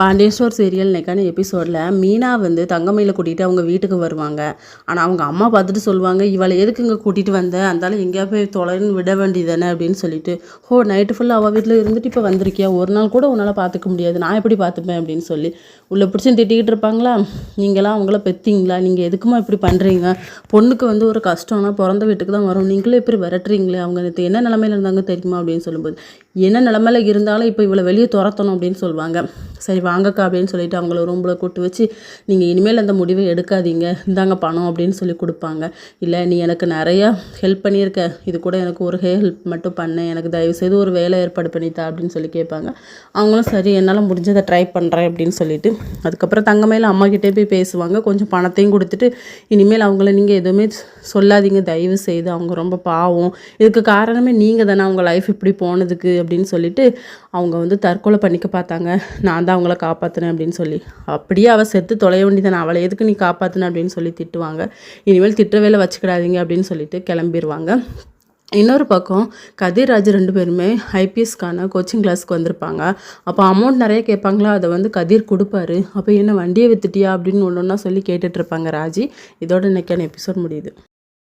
Pandian store serial இன்னைக்கான எபிசோடில் மீனா வந்து தங்கமயில கூட்டிகிட்டு அவங்க வீட்டுக்கு வருவாங்க. ஆனால் அவங்க அம்மா பார்த்துட்டு சொல்லுவாங்க, இவளை எதுக்கு இங்கே கூட்டிகிட்டு வந்த, அந்தால எங்கேயா போய் தொலைன்னு விட வேண்டியதானே அப்படின்னு சொல்லிட்டு. நைட்டு ஃபுல்லாக அவள் வீட்டில் இருந்துட்டு இப்போ வந்திருக்கியா, ஒரு நாள் கூட உன்னால் பார்த்துக்க முடியாது, நான் எப்படி பார்த்துப்பேன் அப்படின்னு சொல்லி உள்ளே பிடிச்சி திட்டிக்கிட்டு இருப்பாங்களா. நீங்களாம் அவங்கள பெற்றிங்களா, நீங்கள் எதுக்குமா இப்படி பண்ணுறீங்க, பொண்ணுக்கு வந்து ஒரு கஷ்டம்னா பிறந்த வீட்டுக்கு தான் வரும், நீங்களே இப்படி விரட்டுறீங்களே, அவங்க நேற்று என்ன நிலமையில இருந்தாங்க தெரியுமா அப்படின்னு சொல்லும்போது, என்ன நிலமையில இருந்தாலும் இப்போ இவ்வளோ வெளியே துரத்தணும் அப்படின்னு சொல்லுவாங்க. சரி வாங்கக்கா அப்படின்னு சொல்லிட்டு அவங்கள ரூமில் கூட்டு வச்சு, நீங்கள் இனிமேல் அந்த முடிவை எடுக்காதீங்க, இந்தாங்க பணம் அப்படின்னு சொல்லி கொடுப்பாங்க. இல்லை நீ எனக்கு நிறையா ஹெல்ப் பண்ணியிருக்க, இது கூட எனக்கு ஒரு ஹெல்ப் மட்டும் பண்ணேன், எனக்கு தயவுசெய்து ஒரு வேலை ஏற்பாடு பண்ணித்தா அப்படின்னு சொல்லி கேட்பாங்க. அவங்களும் சரி என்னால் முடிஞ்சதை ட்ரை பண்ணுறேன் அப்படின்னு சொல்லிட்டு அதுக்கப்புறம் தங்கமயில அம்மாக்கிட்டே போய் பேசுவாங்க. கொஞ்சம் பணத்தையும் கொடுத்துட்டு, இனிமேல் அவங்கள நீங்கள் எதுவுமே சொல்லாதீங்க தயவு செய்து, அவங்க ரொம்ப பாவம், இதுக்கு காரணமே நீங்கள் தானே அவங்க லைஃப் இப்படி போனதுக்கு அப்படின்னு சொல்லிட்டு அவங்க வந்து தற்கொலை பண்ணிக்க பார்த்தாங்க, நான் தான் அவங்கள காப்பாற்றினேன் அப்படின்னு சொல்லி. அப்படியே அவள் செத்து தொலைய வேண்டியதானே, அவளை எதுக்கு நீ காப்பாற்றின அப்படின்னு சொல்லி திட்டுவாங்க. இனிமேல் திட்ட வேலை வச்சுக்கிடாதீங்க அப்படின்னு சொல்லிட்டு கிளம்பிடுவாங்க. இன்னொரு பக்கம் கதிர்ராஜ் 2 பேருமே ஐபிஎஸ்க்கான கோச்சிங் கிளாஸ்க்கு வந்திருப்பாங்க. அப்போ அமௌண்ட் நிறைய கேட்பாங்களா, அதை வந்து கதிர் கொடுப்பாரு. அப்போ என்ன வண்டியை வித்துட்டியா அப்படின்னு ஒன்று ஒன்றா சொல்லி கேட்டுட்ருப்பாங்க ராஜி. இதோட இன்னைக்கான எபிசோட் முடியுது.